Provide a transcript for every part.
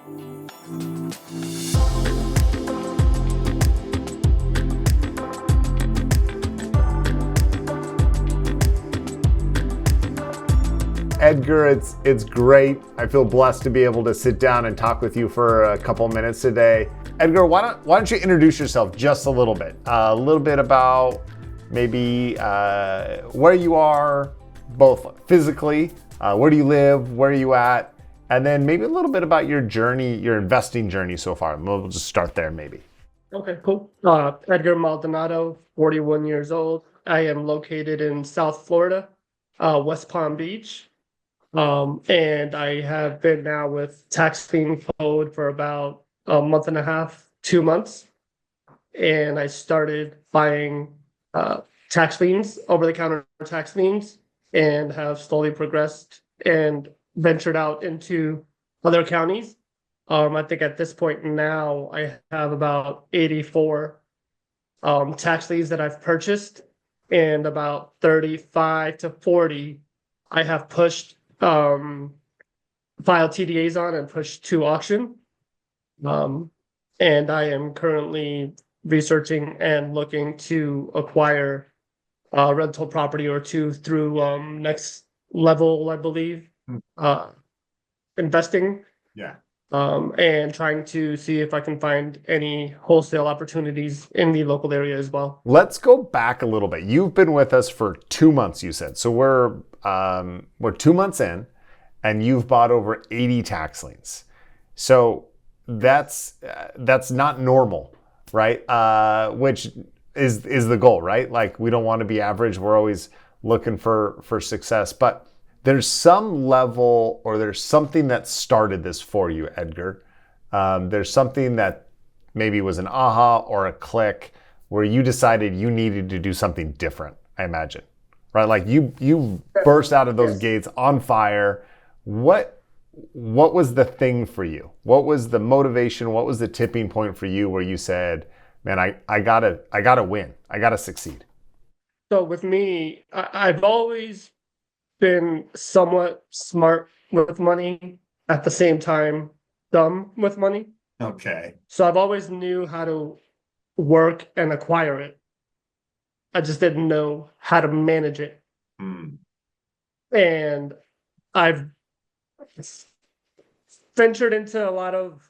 Edgar, it's great. I feel blessed to be able to sit down and talk with you for a couple minutes today. Edgar, why don't you introduce yourself just a little bit about maybe where you are, both physically, where do you live, where are you at, and then maybe a little bit about your journey, your investing journey so far. We'll just start there maybe. Okay, cool. Edgar Maldonado, 41 years old. I am located in South Florida, West Palm Beach. And I have been now with Tax Lien Code for about a month and a half, 2 months. And I started buying tax liens, over-the-counter tax liens, and have slowly progressed and ventured out into other counties. I think at this point now I have about 84 tax liens that I've purchased, and about 35 to 40 I have pushed filed TDAs on and pushed to auction. And I am currently researching and looking to acquire a rental property or two through Next Level, I believe, investing. Yeah. And trying to see if I can find any wholesale opportunities in the local area as well. Let's go back a little bit. You've been with us for 2 months, you said. So we're 2 months in, and you've bought over 80 tax liens. So that's not normal, right? Which is the goal, right? Like, we don't want to be average. We're always looking for success, but there's some level, or there's something that started this for you, Edgar. There's something that maybe was an aha or a click where you decided you needed to do something different, I imagine, right? Like you burst out of those gates on fire. What was the thing for you? What was the motivation? What was the tipping point for you where you said, man, I gotta win. I gotta succeed? So with me, I've always been somewhat smart with money, at the same time dumb with money. Okay. So I've always knew how to work and acquire it. I just didn't know how to manage it. And I've ventured into a lot of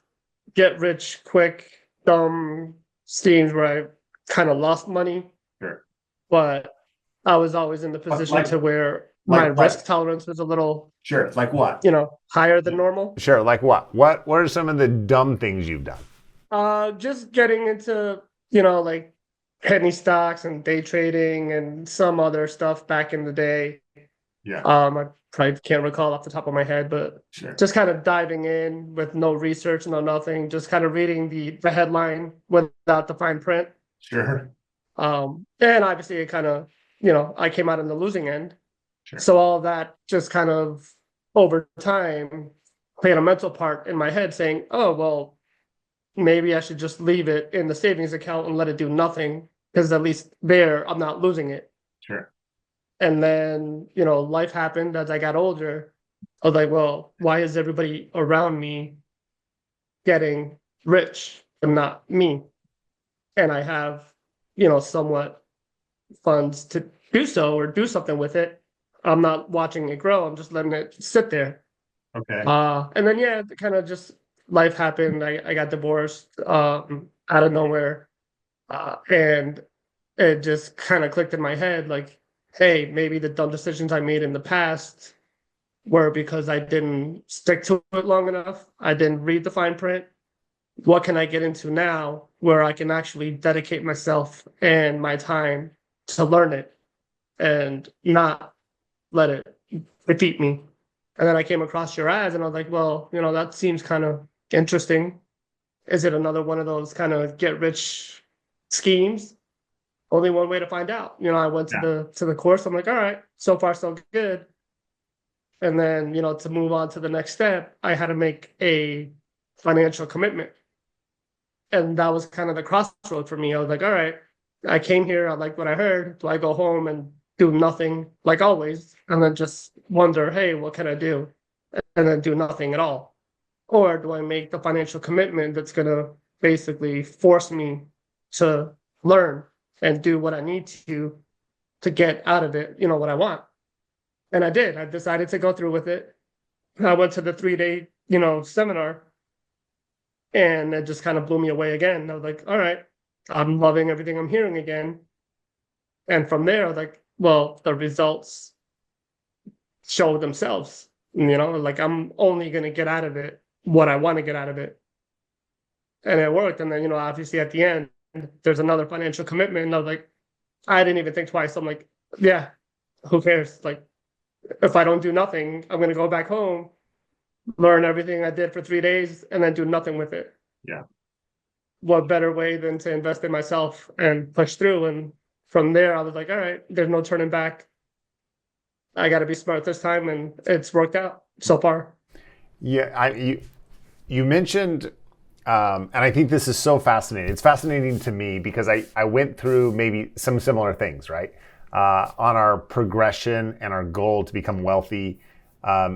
get rich quick dumb schemes where I kind of lost money. Sure. But I was always in the position to where my risk tolerance was a little, Sure. Like what? Higher than normal. Sure. Like what? What are some of the dumb things you've done? Just getting into, like penny stocks and day trading and some other stuff back in the day. Yeah. I probably can't recall off the top of my head, but Sure. just kind of diving in with no research, no nothing, just kind of reading the headline without the fine print. Sure. And obviously it kind of, I came out on the losing end. Sure. So all that just kind of over time played a mental part in my head saying, oh, well, maybe I should just leave it in the savings account and let it do nothing, because at least there I'm not losing it. Sure. And then, life happened as I got older. I was like, well, why is everybody around me getting rich but not me? And I have, somewhat funds to do so or do something with it. I'm not watching it grow. I'm just letting it sit there. Okay. And then, kind of just life happened. I got divorced out of nowhere. And it just kind of clicked in my head like, hey, maybe the dumb decisions I made in the past were because I didn't stick to it long enough. I didn't read the fine print. What can I get into now where I can actually dedicate myself and my time to learn it and not let it defeat me? And then I came across your ads and I was like, well, that seems kind of interesting. Is it another one of those kind of get rich schemes? Only one way to find out. I went to the course. I'm like, all right, so far so good. And then, to move on to the next step, I had to make a financial commitment. And that was kind of the crossroad for me. I was like, all right, I came here, I like what I heard. Do I go home and do nothing like always, and then just wonder, hey, what can I do? And then do nothing at all? or do I make the financial commitment that's going to basically force me to learn and do what I need to get out of it, what I want. And I did. I decided to go through with it. I went to the 3-day, seminar, and it just kind of blew me away again. I was like, all right, I'm loving everything I'm hearing again. And from there, I was like, well, the results show themselves. Like I'm only going to get out of it what I want to get out of it. And it worked. And then, obviously at the end, there's another financial commitment. And I was like, I didn't even think twice. I'm like, yeah, who cares? Like, if I don't do nothing, I'm going to go back home, learn everything I did for 3 days, and then do nothing with it. Yeah. What better way than to invest in myself and push through? And from there, I was like, all right, there's no turning back. I got to be smart this time. And it's worked out so far. Yeah. You mentioned, and I think this is so fascinating. It's fascinating to me because I went through maybe some similar things, right? On our progression and our goal to become wealthy.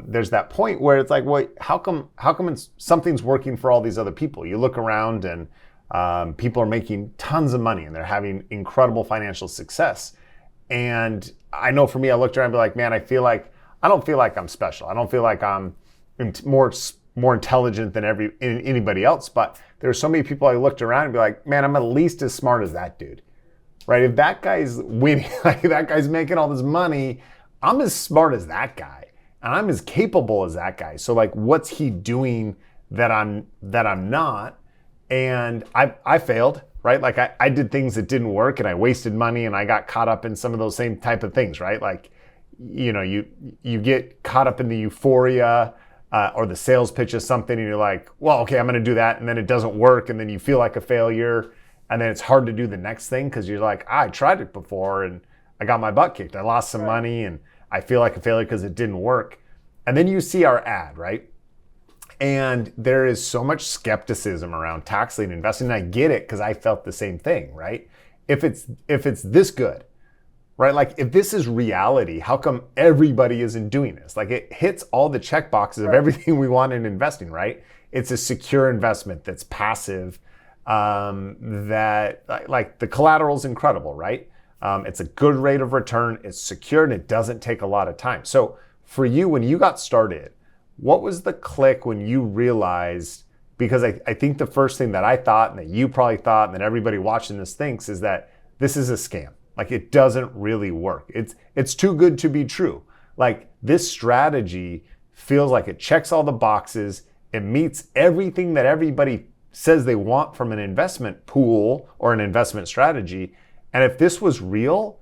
There's that point where it's like, well, how come something's working for all these other people? You look around and people are making tons of money and they're having incredible financial success. And I know for me, I looked around and be like, man, I don't feel like I'm special. I don't feel like I'm more intelligent than anybody else. But there's so many people I looked around and be like, man, I'm at least as smart as that dude, right? If that guy's winning, like that guy's making all this money, I'm as smart as that guy. And I'm as capable as that guy. So like, what's he doing that I'm not? And I failed, right? Like I did things that didn't work and I wasted money and I got caught up in some of those same type of things, right? Like, you get caught up in the euphoria or the sales pitch of something and you're like, well, okay, I'm going to do that. And then it doesn't work. And then you feel like a failure. And then it's hard to do the next thing because you're like, I tried it before and I got my butt kicked. I lost some money and I feel like a failure because it didn't work. And then you see our ad, right? And there is so much skepticism around tax lien investing. And I get it because I felt the same thing, right? If it's this good, right? Like if this is reality, how come everybody isn't doing this? Like it hits all the check boxes of everything we want in investing, right? It's a secure investment that's passive, that like the collateral is incredible, right? It's a good rate of return. It's secure and it doesn't take a lot of time. So for you, when you got started, what was the click when you realized, because I think the first thing that I thought and that you probably thought and that everybody watching this thinks is that this is a scam. Like it doesn't really work. It's too good to be true. Like this strategy feels like it checks all the boxes. It meets everything that everybody says they want from an investment pool or an investment strategy. And if this was real,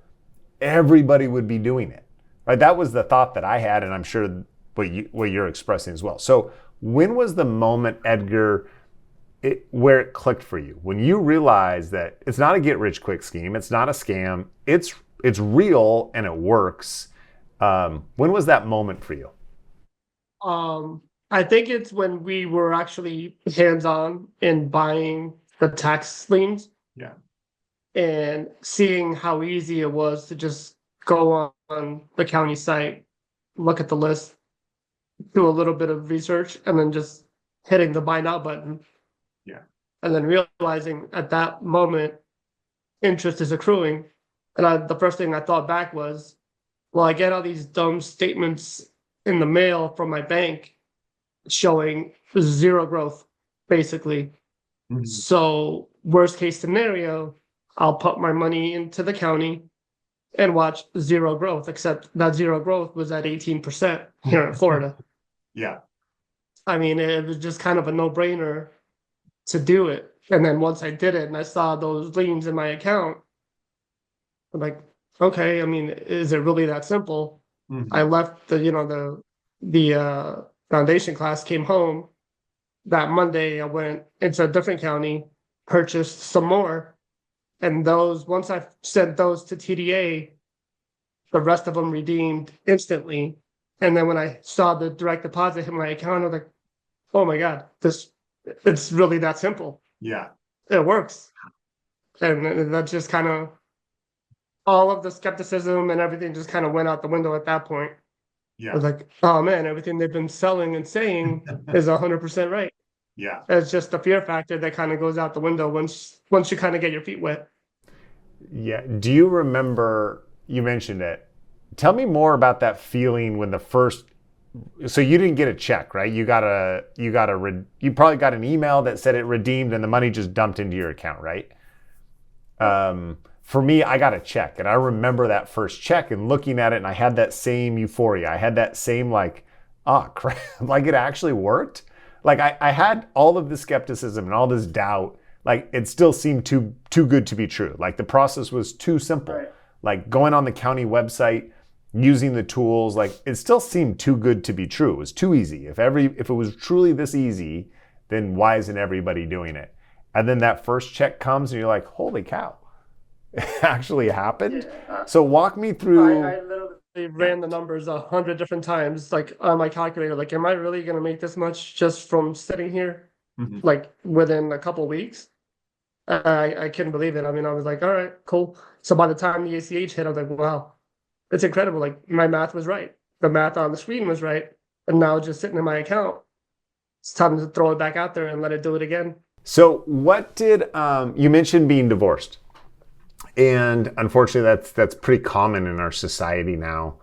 everybody would be doing it, right? That was the thought that I had, and I'm sure what you're expressing as well. So when was the moment, Edgar, where it clicked for you? When you realized that it's not a get-rich-quick scheme, it's not a scam, it's real and it works. When was that moment for you? I think it's when we were actually hands-on in buying the tax liens. Yeah. And seeing how easy it was to just go on the county site, look at the list, do a little bit of research, and then just hitting the buy now button. Yeah. And then realizing at that moment, interest is accruing. And the first thing I thought back was, well, I get all these dumb statements in the mail from my bank showing zero growth, basically. Mm-hmm. So worst case scenario, I'll put my money into the county and watch zero growth, except that zero growth was at 18% here in Florida. Yeah. I mean, it was just kind of a no-brainer to do it. And then once I did it and I saw those liens in my account, I'm like, okay, I mean, is it really that simple? Mm-hmm. I left the foundation class, came home. That Monday, I went into a different county, purchased some more. And once I sent those to TDA, the rest of them redeemed instantly. And then when I saw the direct deposit hit my account, I was like, oh my God, it's really that simple. Yeah. It works. And that just kind of, all of the skepticism and everything just kind of went out the window at that point. I was like, oh man, everything they've been selling and saying is 100% right. Yeah. It's just the fear factor that kind of goes out the window once you kind of get your feet wet. Yeah. Do you remember, you mentioned it. Tell me more about that feeling when the first, so you didn't get a check, right? You probably got an email that said it redeemed and the money just dumped into your account, right? For me, I got a check and I remember that first check and looking at it and I had that same euphoria. I had that same like, oh crap, like it actually worked. Like I had all of the skepticism and all this doubt. Like it still seemed too good to be true. Like the process was too simple. Right. Like going on the county website, using the tools, like it still seemed too good to be true. It was too easy. If it was truly this easy, then why isn't everybody doing it? And then that first check comes and you're like, holy cow, it actually happened. Yeah. So walk me through. I literally ran the numbers 100 different times, like on my calculator. Like, am I really gonna make this much just from sitting here, like within a couple weeks? I couldn't believe it. I mean, I was like, all right, cool. So by the time the ACH hit, I was like, wow, it's incredible. Like my math was right. The math on the screen was right. And now it's just sitting in my account. It's time to throw it back out there and let it do it again. So what did you mentioned being divorced? And unfortunately, that's pretty common in our society now.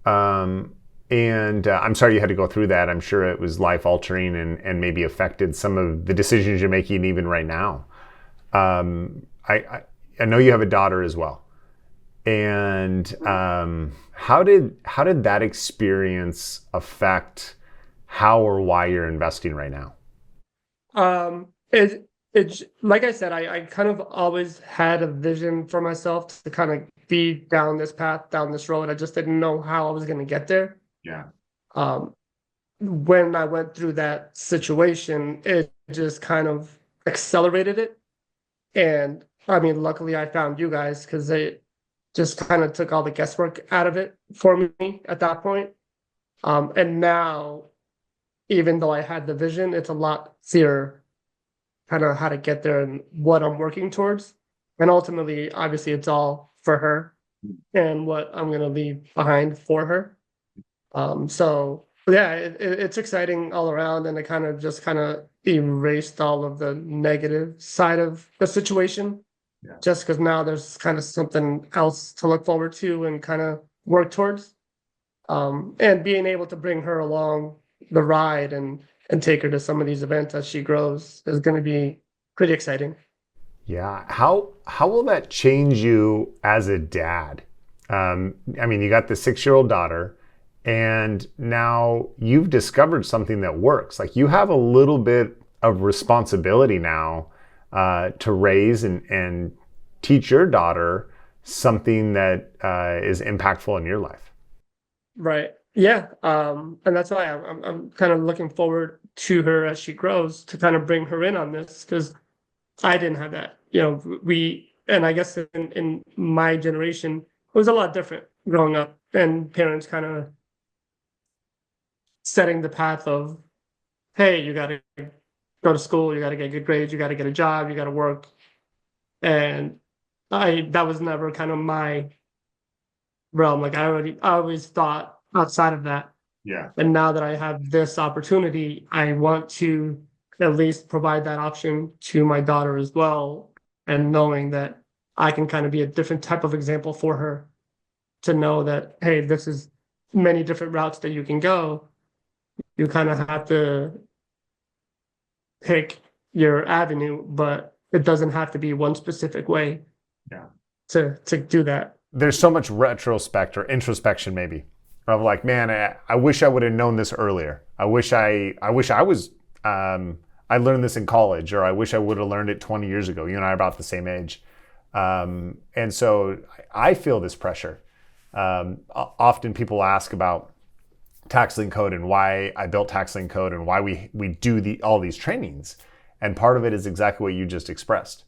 And I'm sorry you had to go through that. I'm sure it was life altering and maybe affected some of the decisions you're making even right now. I know you have a daughter as well. And how did that experience affect how or why you're investing right now? It's like I said, I kind of always had a vision for myself to kind of be down this path, down this road. I just didn't know how I was going to get there. Yeah. When I went through that situation, it just kind of accelerated it. And I mean, luckily I found you guys because they just kind of took all the guesswork out of it for me at that point. And now, even though I had the vision, it's a lot clearer kind of how to get there and what I'm working towards. And ultimately, obviously, it's all for her and what I'm going to leave behind for her. So yeah, it's exciting all around, and it kind of erased all of the negative side of the situation. Yeah. Just because now there's kind of something else to look forward to and kind of work towards. And being able to bring her along the ride and take her to some of these events as she grows is going to be pretty exciting. Yeah. How will that change you as a dad? I mean, you got the 6-year-old daughter, and now you've discovered something that works. Like you have a little bit of responsibility now to raise and teach your daughter something that is impactful in your life. Right. Yeah. And that's why I'm kind of looking forward to her as she grows to kind of bring her in on this because I didn't have that. And I guess in my generation, it was a lot different growing up and parents kind of setting the path of, hey, you got to go to school, you got to get good grades, you got to get a job, you got to work. And that was never kind of my realm. Like I always thought outside of that. Yeah. And now that I have this opportunity, I want to at least provide that option to my daughter as well. And knowing that I can kind of be a different type of example for her to know that, hey, this is many different routes that you can go. You kind of have to pick your avenue, but it doesn't have to be one specific way. Yeah. To do that. There's so much retrospect or introspection maybe of like, man, I wish I would have known this earlier. I wish I was I learned this in college, or I wish I would have learned it 20 years ago. You and I are about the same age. And so I feel this pressure. Often people ask about Tax Lien Code and why I built Tax Lien Code and why we do all these trainings. And part of it is exactly what you just expressed,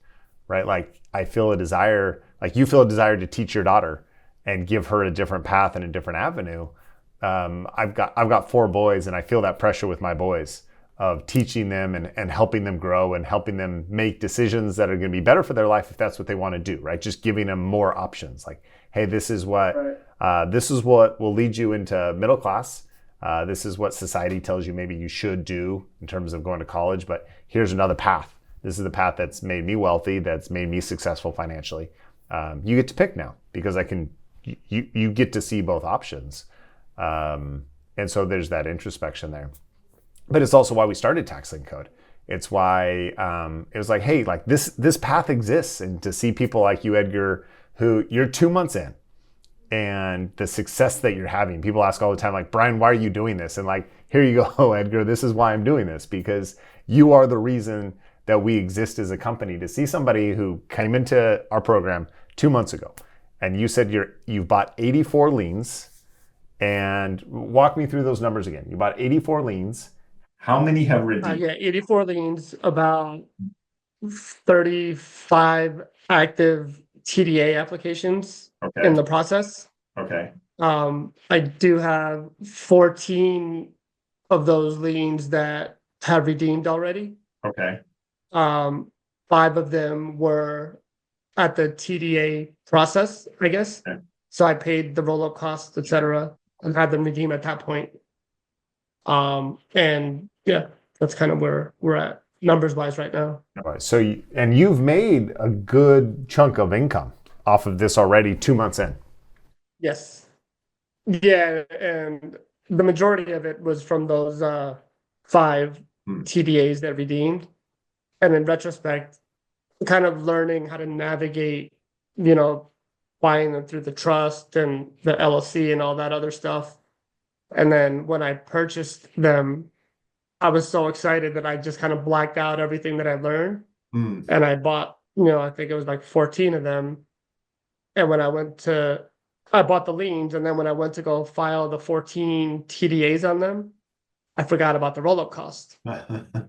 right? Like I feel a desire, like you feel a desire to teach your daughter and give her a different path and a different avenue. I've got 4 boys and I feel that pressure with my boys of teaching them and helping them grow and helping them make decisions that are going to be better for their life if that's what they want to do, right? Just giving them more options. Like, hey, this is what will lead you into middle class. This is what society tells you maybe you should do in terms of going to college, but here's another path. This is the path that's made me wealthy, that's made me successful financially. You get to pick now because you get to see both options. And so there's that introspection there. But it's also why we started Tax Lien Code. It's why it was like, hey, like this path exists. And to see people like you, Edgar, who you're 2 months in and the success that you're having. People ask all the time, like, Brian, why are you doing this? And like, here you go, Edgar, this is why I'm doing this, because you are the reason that we exist as a company. To see somebody who came into our program 2 months ago and you said you've bought 84 liens, and walk me through those numbers again. You bought 84 liens. How many have redeemed? 84 liens, about 35 active TDA applications in the process. Okay. I do have 14 of those liens that have redeemed already. Okay. 5 of them were at the TDA process, I guess. Okay. So I paid the roll-up costs, etc., and had them redeem at that point. And yeah, that's kind of where we're at numbers-wise right now. All right. So you've made a good chunk of income off of this already 2 months in. Yes. Yeah, and the majority of it was from those 5 TDAs that redeemed. And in retrospect, kind of learning how to navigate, buying them through the trust and the LLC and all that other stuff. And then when I purchased them, I was so excited that I just kind of blacked out everything that I learned. And I bought, I think it was like 14 of them. And when I bought the liens, and then when I went to go file the 14 TDAs on them, I forgot about the roll-up cost.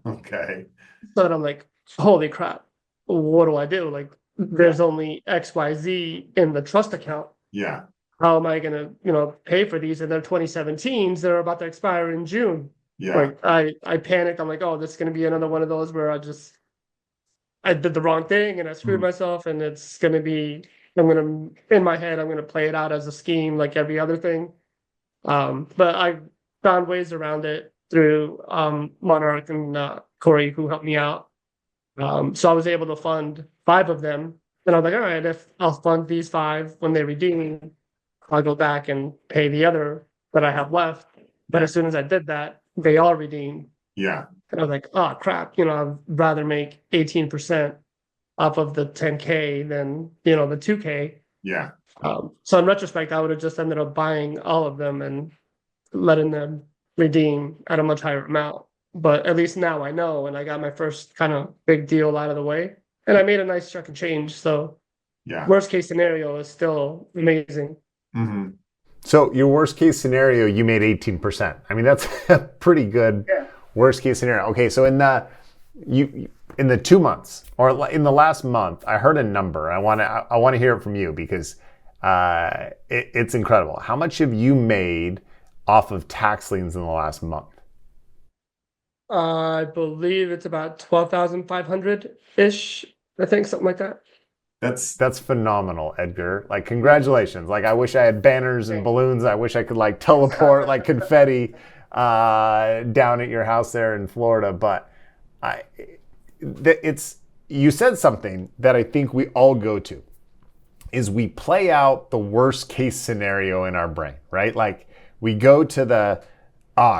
Okay. So then I'm like, holy crap, what do I do? Like, there's only XYZ in the trust account. Yeah. How am I going to, pay for these? And they're 2017s. They're about to expire in June. Yeah. Like, I panicked. I'm like, oh, this is going to be another one of those where I did the wrong thing and I screwed myself. And it's going to be, in my head, I'm going to play it out as a scheme like every other thing. But I found ways around it through Monarch and Corey, who helped me out. So I was able to fund 5 of them. And I was like, all right, if I'll fund these 5 when they redeem, I'll go back and pay the other that I have left. But as soon as I did that, they all redeemed. Yeah. And I was like, oh, crap, I'd rather make 18% off of the 10K than, the 2K. Yeah. So in retrospect, I would have just ended up buying all of them and letting them redeem at a much higher amount. But at least now I know, and I got my first kind of big deal out of the way. And I made a nice chunk of change. So worst case scenario is still amazing. Mm-hmm. So your worst case scenario, you made 18%. I mean, that's a pretty good worst case scenario. Okay, so in the 2 months or in the last month, I heard a number. I want to hear it from you because it's incredible. How much have you made off of tax liens in the last month? I believe it's about 12,500-ish. I think something like that. That's phenomenal, Edgar. Like, congratulations. Like, I wish I had banners and balloons. I wish I could like teleport like confetti down at your house there in Florida. But you said something that I think we all go to is we play out the worst case scenario in our brain, right? Like we go to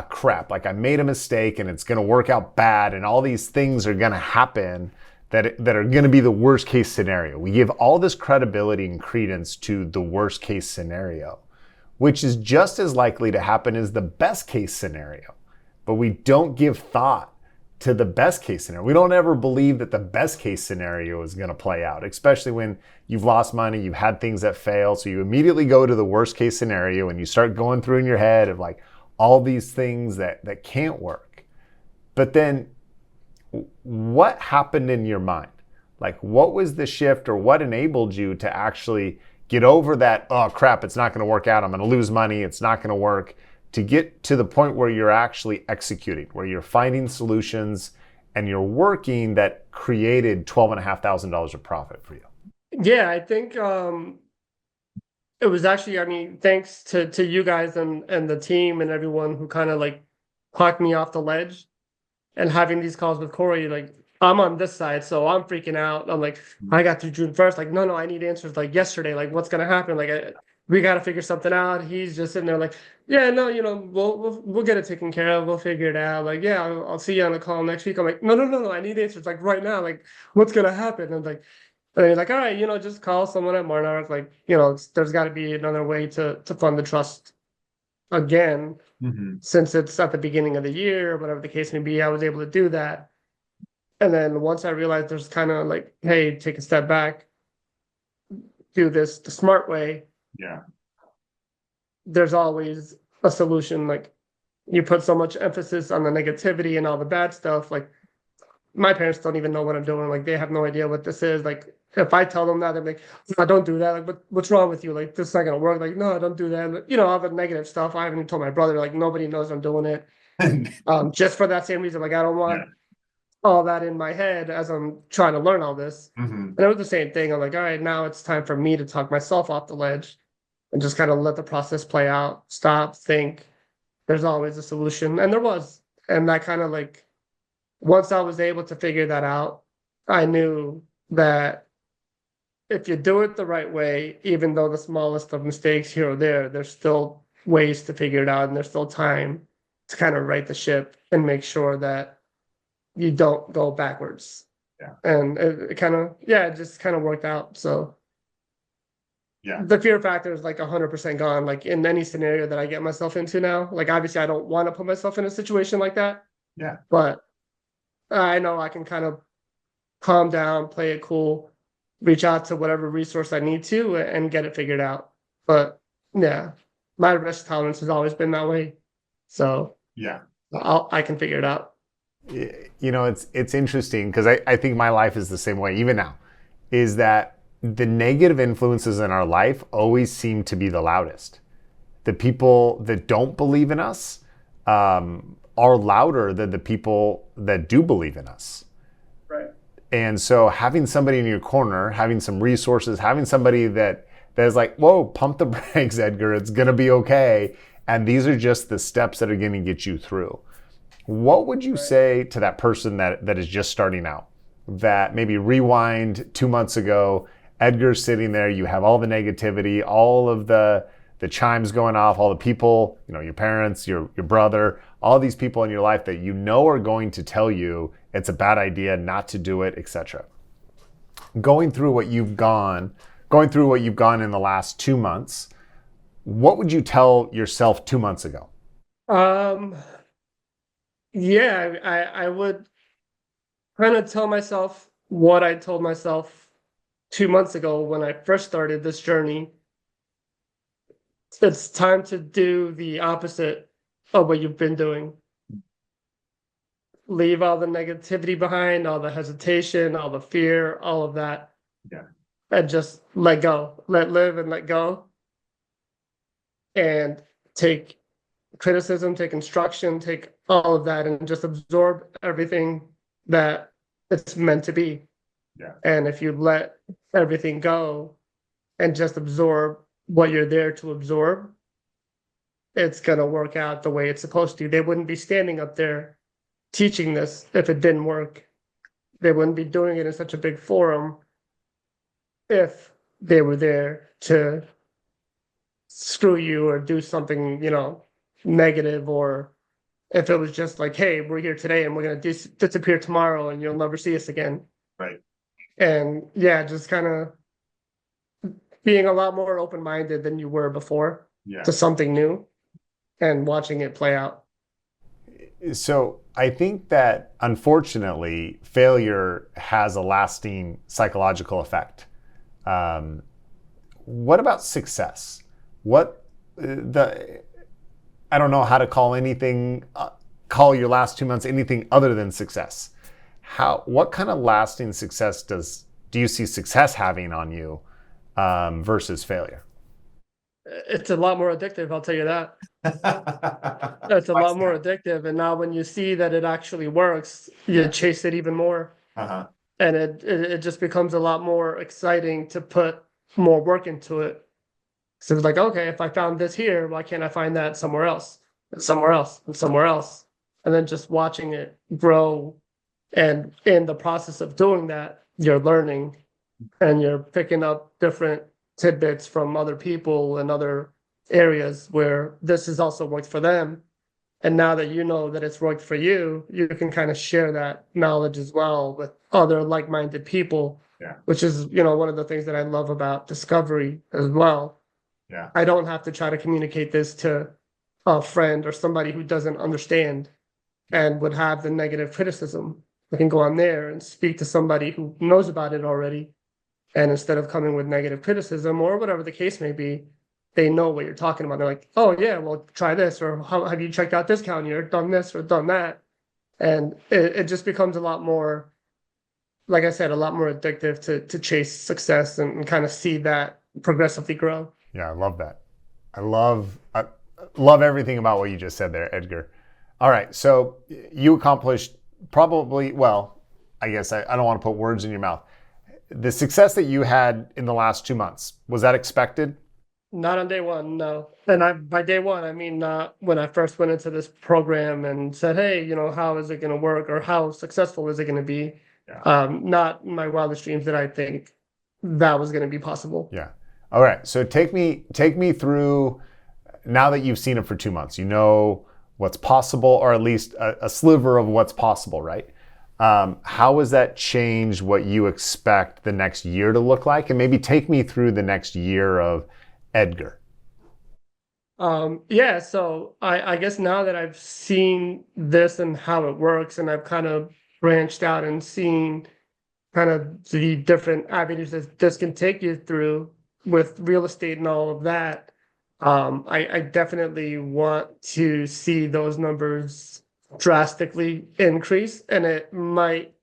crap, like I made a mistake and it's going to work out bad and all these things are going to happen that are going to be the worst case scenario. We give all this credibility and credence to the worst case scenario, which is just as likely to happen as the best case scenario. But we don't give thought to the best case scenario. We don't ever believe that the best case scenario is going to play out, especially when you've lost money, you've had things that fail. So you immediately go to the worst case scenario and you start going through in your head of like all these things that can't work. But then what happened in your mind? Like, what was the shift or what enabled you to actually get over that, oh crap, it's not going to work out, I'm going to lose money, it's not going to work, to get to the point where you're actually executing, where you're finding solutions and you're working that created $12,500 of profit for you? Yeah, I think it was actually, I mean, thanks to you guys and the team and everyone who kind of like talked me off the ledge, and having these calls with Corey, like I'm on this side, so I'm freaking out. I'm like, I got through June 1st. Like, no, I need answers like yesterday. Like, what's gonna happen? Like, we got to figure something out. He's just sitting there like, yeah, no, we'll get it taken care of. We'll figure it out. Like, yeah, I'll see you on a call next week. I'm like, no, I need answers like right now. Like, what's gonna happen? And he's like, all right, just call someone at Monarch. Like, there's got to be another way to fund the trust again. Since it's at the beginning of the year, whatever the case may be, I was able to do that. And then once I realized there's kind of like, hey, take a step back, do this the smart way. Yeah. There's always a solution. Like, you put so much emphasis on the negativity and all the bad stuff. Like, my parents don't even know what I'm doing. Like, they have no idea what this is. Like, if I tell them that, they're like, no, don't do that. Like, what's wrong with you? Like, this is not gonna work. Like, no, don't do that. All the negative stuff. I haven't even told my brother. Like, nobody knows I'm doing it. Just for that same reason. Like, I don't want all that in my head as I'm trying to learn all this. And it was the same thing. I'm like, all right, now it's time for me to talk myself off the ledge and just kind of let the process play out. Stop, think. There's always a solution. And there was. And that kind of like, once I was able to figure that out, I knew that if you do it the right way, even though the smallest of mistakes here or there, there's still ways to figure it out, and there's still time to kind of right the ship and make sure that you don't go backwards. Yeah. And it kind of, it just kind of worked out. So yeah, the fear factor is like 100% gone. Like, in any scenario that I get myself into now, like, obviously I don't want to put myself in a situation like that. Yeah. But I know I can kind of calm down, play it cool, reach out to whatever resource I need to and get it figured out. But yeah, my risk tolerance has always been that way. So yeah, I can figure it out. It's interesting because I think my life is the same way even now, is that the negative influences in our life always seem to be the loudest. The people that don't believe in us are louder than the people that do believe in us. Right. And so having somebody in your corner, having some resources, having somebody that is like, whoa, pump the brakes, Edgar, it's going to be okay. And these are just the steps that are going to get you through. What would you say to that person that is just starting out, that maybe rewind 2 months ago, Edgar's sitting there, you have all the negativity, all of the chimes going off, all the people, your parents, your brother, all these people in your life that are going to tell you it's a bad idea not to do it, etc. Going through what you've gone in the last 2 months, what would you tell yourself 2 months ago? Yeah, I would kind of tell myself what I told myself 2 months ago when I first started this journey. It's time to do the opposite of what you've been doing. Leave all the negativity behind, all the hesitation, all the fear, all of that. Yeah. And just let go. Let live and let go. And take criticism, take instruction, take all of that, and just absorb everything that it's meant to be. Yeah. And if you let everything go and just absorb what you're there to absorb, it's going to work out the way it's supposed to. They wouldn't be standing up there teaching this if it didn't work. They wouldn't be doing it in such a big forum if they were there to screw you or do something, negative, or if it was just like, hey, we're here today and we're going to disappear tomorrow and you'll never see us again. Right. And just kind of being a lot more open-minded than you were before to something new and watching it play out. So I think that unfortunately, failure has a lasting psychological effect. What about success? I don't know how to call your last 2 months anything other than success. What kind of lasting success do you see success having on you versus failure? It's a lot more addictive, I'll tell you that. It's a Why is lot more that? addictive, and now when you see that it actually works, you Yeah. chase it even more, Uh-huh. and it just becomes a lot more exciting to put more work into it. So it's like, okay, if I found this here, why can't I find that somewhere else, and somewhere else, and somewhere else? And then just watching it grow. And in the process of doing that, you're learning and you're picking up different tidbits from other people and other areas where this has also worked for them. And now that you know that it's worked for you, you can kind of share that knowledge as well with other like-minded people, Yeah. which is, one of the things that I love about discovery as well. Yeah. I don't have to try to communicate this to a friend or somebody who doesn't understand and would have the negative criticism. I can go on there and speak to somebody who knows about it already. And instead of coming with negative criticism or whatever the case may be, they know what you're talking about. They're like, oh, yeah, well, try this, or how have you checked out this county or done this or done that? And it just becomes a lot more, like I said, a lot more addictive to chase success and kind of see that progressively grow. Yeah, I love that. I love everything about what you just said there, Edgar. All right, so you accomplished probably, well, I guess I don't want to put words in your mouth. The success that you had in the last 2 months, was that expected? Not on day one, no. And by day one, I mean not when I first went into this program and said, hey, how is it going to work or how successful is it going to be? Yeah. Not in my wildest dreams that I think that was going to be possible. Yeah. All right. So take me through, now that you've seen it for 2 months, you know what's possible, or at least a sliver of what's possible, right? How has that changed what you expect the next year to look like? And maybe take me through the next year of Edgar. Yeah, so I guess now that I've seen this and how it works, and I've kind of branched out and seen kind of the different avenues that this can take you through with real estate and all of that. I definitely want to see those numbers drastically increase, and it might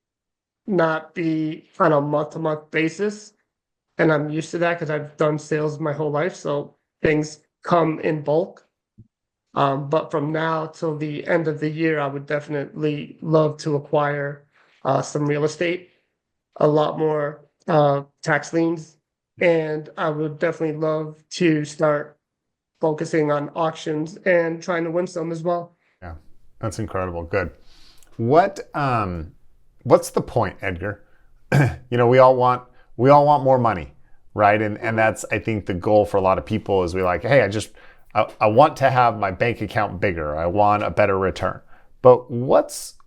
not be on a month-to-month basis. And I'm used to that because I've done sales my whole life, so things come in bulk. But from now till the end of the year, I would definitely love to acquire some real estate, a lot more tax liens, and I would definitely love to start focusing on auctions and trying to win some as well. Yeah, that's incredible. Good. What's the point, Edgar? We all want more money, right? And that's, I think, the goal for a lot of people is we like, hey, I want to have my bank account bigger. I want a better return. But what's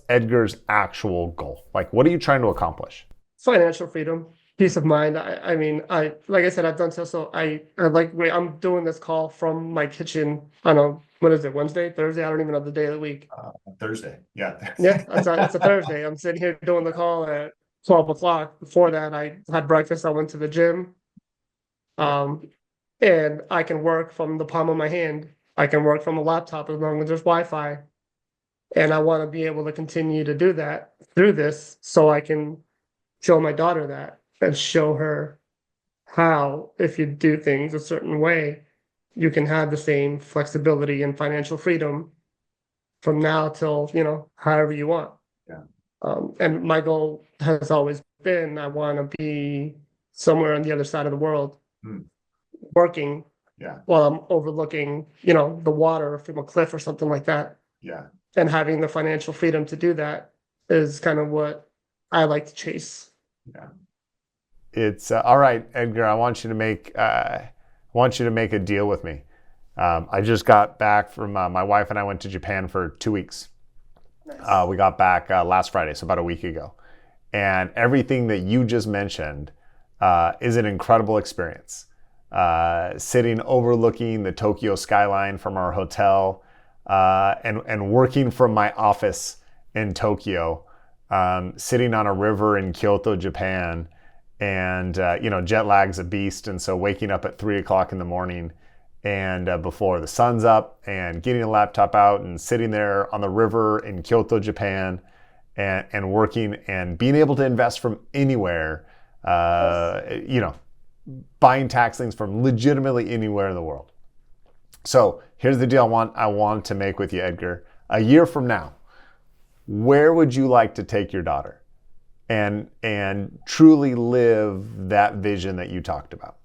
Edgar's actual goal? Like, what are you trying to accomplish? Financial freedom, peace of mind. I mean, like I said, I've done sales, so I like wait, I'm doing this call from my kitchen on a what is it, Wednesday, Thursday? I don't even know the day of the week. Thursday. Yeah. Yeah, it's a Thursday. I'm sitting here doing the call at 12 o'clock. Before that, I had breakfast. I went to the gym. Um, and I can work from the palm of my hand. I can work from a laptop as long as there's Wi-Fi. And I want to be able to continue to do that through this so I can show my daughter that and show her how, if you do things a certain way, you can have the same flexibility and financial freedom from now till, however you want. Yeah. And my goal has always been I want to be somewhere on the other side of the world Hmm. working Yeah. while I'm overlooking, the water from a cliff or something like that. Yeah. And having the financial freedom to do that is kind of what I like to chase. Yeah. It's all right, Edgar. I want you to make a deal with me. I just got back from my wife and I went to Japan for 2 weeks. Nice. We got back last Friday, so about a week ago. And everything that you just mentioned is an incredible experience. Sitting overlooking the Tokyo skyline from our hotel and working from my office in Tokyo, sitting on a river in Kyoto, Japan, and jet lag's a beast, and so waking up at 3 o'clock in the morning and before the sun's up and getting a laptop out and sitting there on the river in Kyoto, Japan, and working and being able to invest from anywhere, buying tax liens from legitimately anywhere in the world. So here's the deal I want to make with you, Edgar. A year from now, where would you like to take your daughter and truly live that vision that you talked about?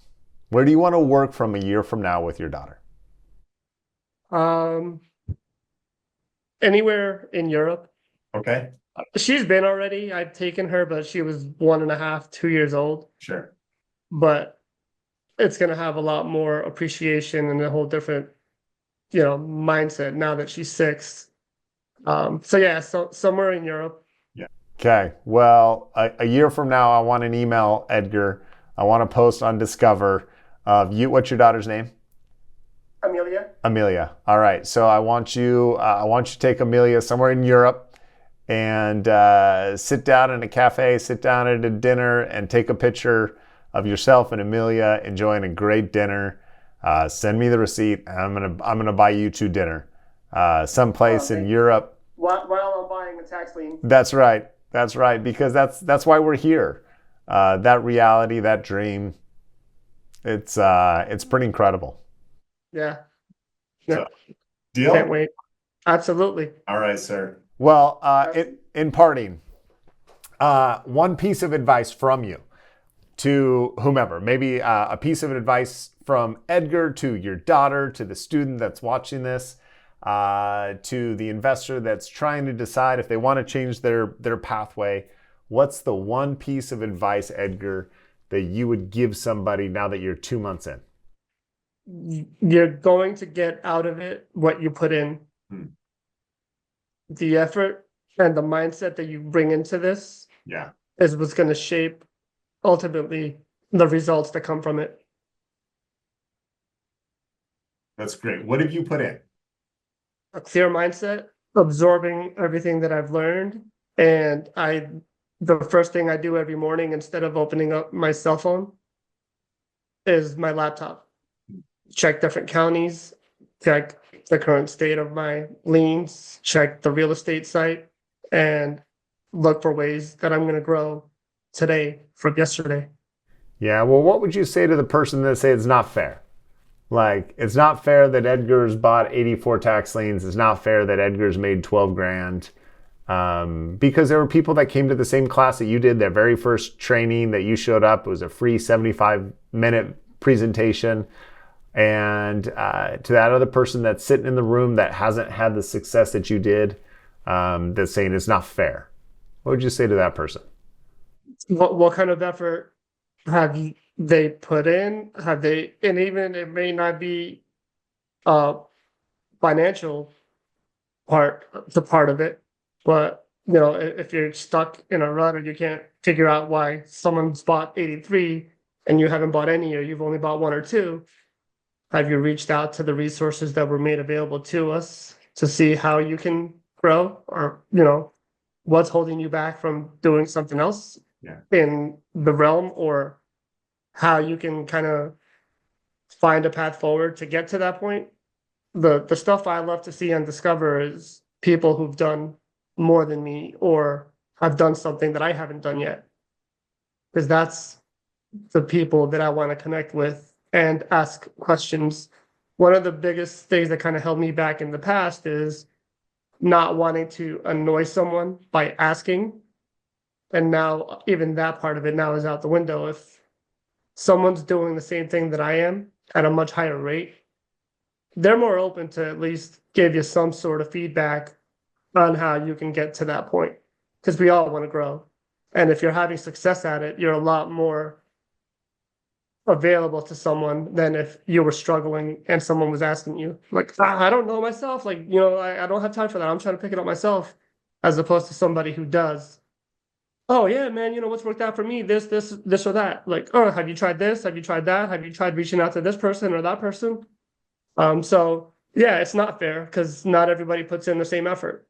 Where do you want to work from a year from now with your daughter? Anywhere in Europe. Okay. She's been already. I've taken her, but she was 1.5, 2 years old. Sure. But it's going to have a lot more appreciation and a whole different, mindset now that she's 6. So somewhere in Europe. Yeah. Okay. Well, a year from now, I want an email, Edgar. I want to post on Discover of you. What's your daughter's name? Amelia. Amelia. All right. So I want you to take Amelia somewhere in Europe and sit down in a cafe, sit down at a dinner, and take a picture of yourself and Amelia enjoying a great dinner. Send me the receipt. I'm gonna buy you 2 dinner, someplace in Europe. While I'm buying a tax lien. That's right. That's right. Because that's why we're here. That reality, that dream. It's pretty incredible. Yeah. So, deal? Can't wait. Absolutely. All right, sir. Well, in parting, one piece of advice from you to whomever, maybe a piece of advice from Edgar to your daughter, to the student that's watching this, to the investor that's trying to decide if they want to change their pathway. What's the one piece of advice, Edgar, that you would give somebody now that you're 2 months in? You're going to get out of it what you put in. The effort and the mindset that you bring into this is what's going to shape ultimately the results that come from it. That's great. What have you put in? A clear mindset, absorbing everything that I've learned. And the first thing I do every morning instead of opening up my cell phone is my laptop. Check different counties, check the current state of my liens, check the real estate site, and look for ways that I'm going to grow today from yesterday. Yeah, well, what would you say to the person that say it's not fair? Like, it's not fair that Edgar's bought 84 tax liens. It's not fair that Edgar's made 12 grand. Because there were people that came to the same class that you did, their very first training that you showed up. It was a free 75-minute presentation. And to that other person that's sitting in the room that hasn't had the success that you did, that's saying it's not fair, what would you say to that person? What kind of effort have they put in? And even it may not be financial part of it, but if you're stuck in a rut or you can't figure out why someone's bought 83 and you haven't bought any, or you've only bought 1 or 2. Have you reached out to the resources that were made available to us to see how you can grow, or, what's holding you back from doing something else in the realm, or how you can kind of find a path forward to get to that point? The stuff I love to see on Discover is people who've done more than me or have done something that I haven't done yet. Because that's the people that I want to connect with and ask questions. One of the biggest things that kind of held me back in the past is not wanting to annoy someone by asking. And now even that part of it now is out the window. If someone's doing the same thing that I am at a much higher rate, they're more open to at least give you some sort of feedback on how you can get to that point. Because we all want to grow. And if you're having success at it, you're a lot more available to someone than if you were struggling and someone was asking you, like, I don't know myself. Like, I don't have time for that. I'm trying to pick it up myself, as opposed to somebody who does. Oh yeah, man, what's worked out for me? This or that. Like, oh, have you tried this? Have you tried that? Have you tried reaching out to this person or that person? So yeah, it's not fair because not everybody puts in the same effort.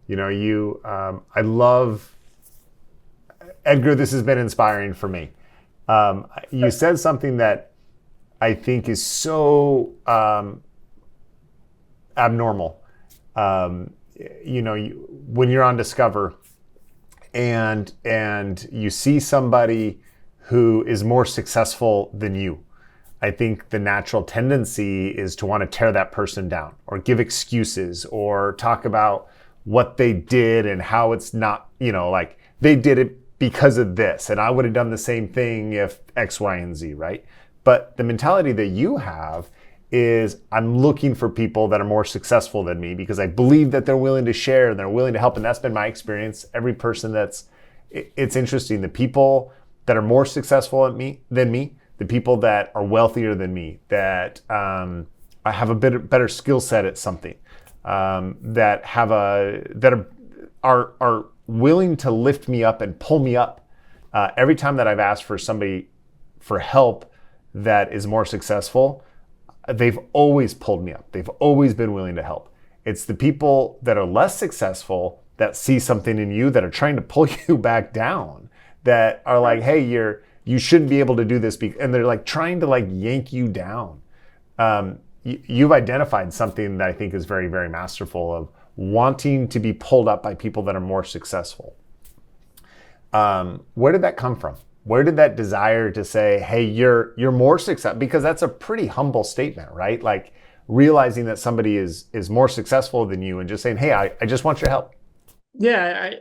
I love, Edgar, this has been inspiring for me. You said something that I think is so abnormal. When you're on Discover and you see somebody who is more successful than you, I think the natural tendency is to want to tear that person down or give excuses or talk about what they did and how it's not, like they did it because of this. And I would have done the same thing if X, Y, and Z, right? But the mentality that you have is I'm looking for people that are more successful than me because I believe that they're willing to share and they're willing to help. And that's been my experience. Every person it's interesting. The people that are more successful than me, the people that are wealthier than me, that have a better skill set at something, that are willing to lift me up and pull me up. Every time that I've asked for somebody for help that is more successful, they've always pulled me up. They've always been willing to help. It's the people that are less successful that see something in you that are trying to pull you back down, that are like, hey, you shouldn't be able to do this. And they're like trying to like yank you down. You've identified something that I think is very, very masterful of wanting to be pulled up by people that are more successful. Where did that come from? Where did that desire to say, hey, you're more successful? Because that's a pretty humble statement, right? Like realizing that somebody is more successful than you and just saying, hey, I just want your help. Yeah,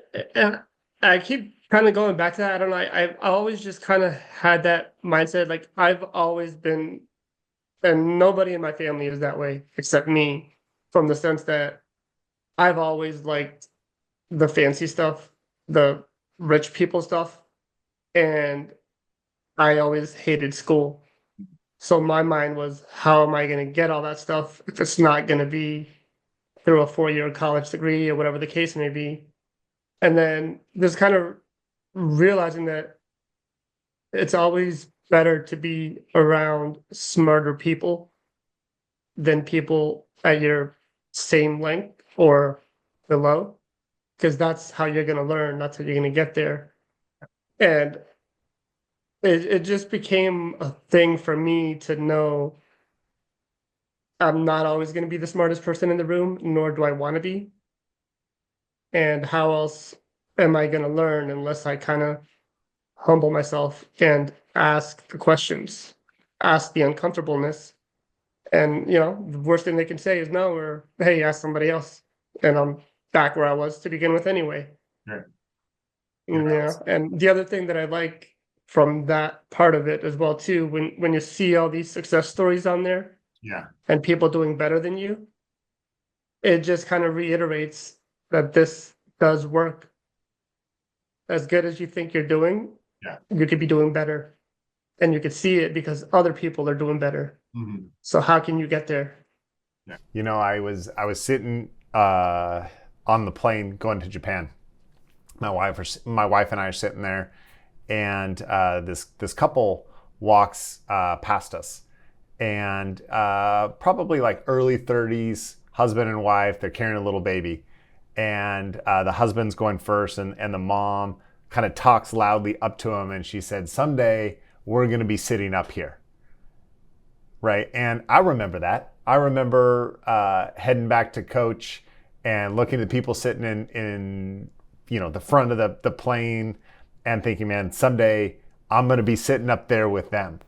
I keep kind of going back to that. I don't know. I've always just kind of had that mindset. Like I've always been, and nobody in my family is that way except me, from the sense that I've always liked the fancy stuff, the rich people stuff, and I always hated school. So my mind was, how am I going to get all that stuff if it's not going to be through a 4-year college degree or whatever the case may be? And then just kind of realizing that it's always better to be around smarter people than people at your same length or below, because that's how you're going to learn. That's how you're going to get there. And it just became a thing for me to know I'm not always going to be the smartest person in the room, nor do I want to be. And how else am I going to learn unless I kind of humble myself and ask the questions, ask the uncomfortableness. And, the worst thing they can say is no, or hey, ask somebody else. And I'm back where I was to begin with anyway. Right. And the other thing that I like from that part of it as well too, when you see all these success stories on there, and people doing better than you, it just kind of reiterates that this does work. As good as you think you're doing, you could be doing better, and you could see it because other people are doing better. Mm-hmm. So how can you get there? I was sitting on the plane going to Japan. My wife and I are sitting there, and this couple walks past us, and probably like early 30s, husband and wife. They're carrying a little baby, and the husband's going first, and the mom kind of talks loudly up to him, and she said, "Someday we're going to be sitting up here." Right? And I remember that. I remember heading back to coach and looking at the people sitting in the front of the plane and thinking, man, someday I'm going to be sitting up there with them.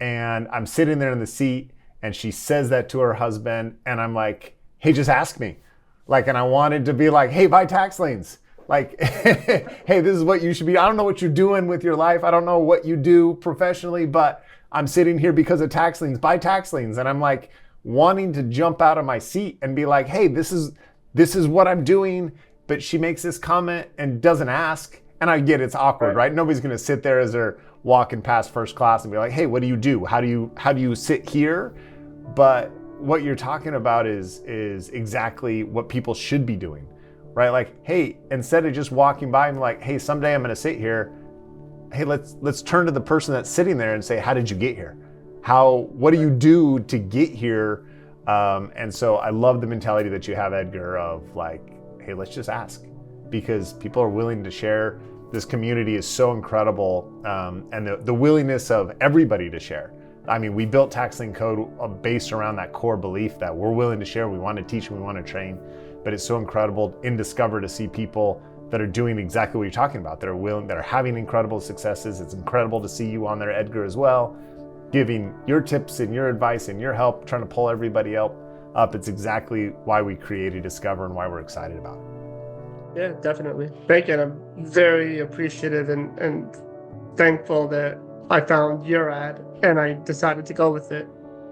And I'm sitting there in the seat, and she says that to her husband, and I'm like, hey, just ask me. Like, and I wanted to be like, hey, buy tax liens. Like, hey, this is what you should be. I don't know what you're doing with your life. I don't know what you do professionally, but I'm sitting here because of tax liens. Buy tax liens. And I'm like wanting to jump out of my seat and be like, hey, this is what I'm doing. But she makes this comment and doesn't ask. And I get it's awkward, right? Nobody's going to sit there as they're walking past first class and be like, hey, what do you do? How do you sit here? But what you're talking about is exactly what people should be doing, right? Like, hey, instead of just walking by and like, hey, someday I'm going to sit here. Hey, let's turn to the person that's sitting there and say, how did you get here? What do you do to get here? And so I love the mentality that you have, Edgar, of like, hey, let's just ask, because people are willing to share. This community is so incredible, and the willingness of everybody to share. I mean, we built Tax Lien Code based around that core belief that we're willing to share, we want to teach, we want to train, but it's so incredible in Discover to see people that are doing exactly what you're talking about, that are having incredible successes. It's incredible to see you on there, Edgar, as well, giving your tips and your advice and your help, trying to pull everybody up. It's exactly why we created Discover and why we're excited about it. Yeah, definitely. Thank you. And I'm very appreciative and thankful that I found your ad and I decided to go with it,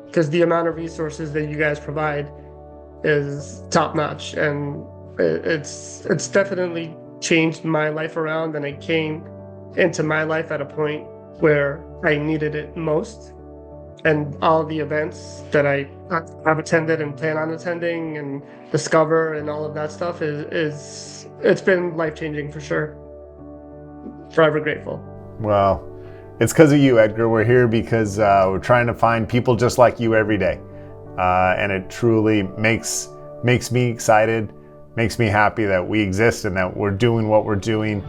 because the amount of resources that you guys provide is top notch, and it's definitely changed my life around, and it came into my life at a point where I needed it most. And all the events that I have attended and plan on attending and Discover and all of that stuff is it's been life-changing for sure. Forever grateful. Well, it's because of you, Edgar. We're here because we're trying to find people just like you every day. And it truly makes me excited, makes me happy that we exist and that we're doing what we're doing,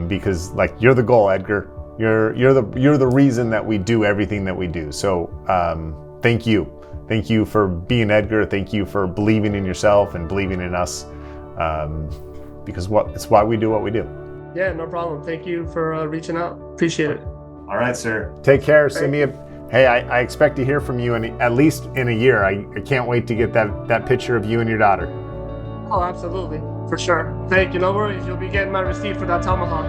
because like, you're the goal, Edgar. You're the reason that we do everything that we do. So thank you. Thank you for being Edgar. Thank you for believing in yourself and believing in us, because it's why we do what we do. Yeah, no problem. Thank you for reaching out. Appreciate it. All right, sir. Take care. Send me Hey, I expect to hear from you at least in a year. I can't wait to get that picture of you and your daughter. Oh, absolutely. For sure. Thank you. No worries. You'll be getting my receipt for that tomahawk.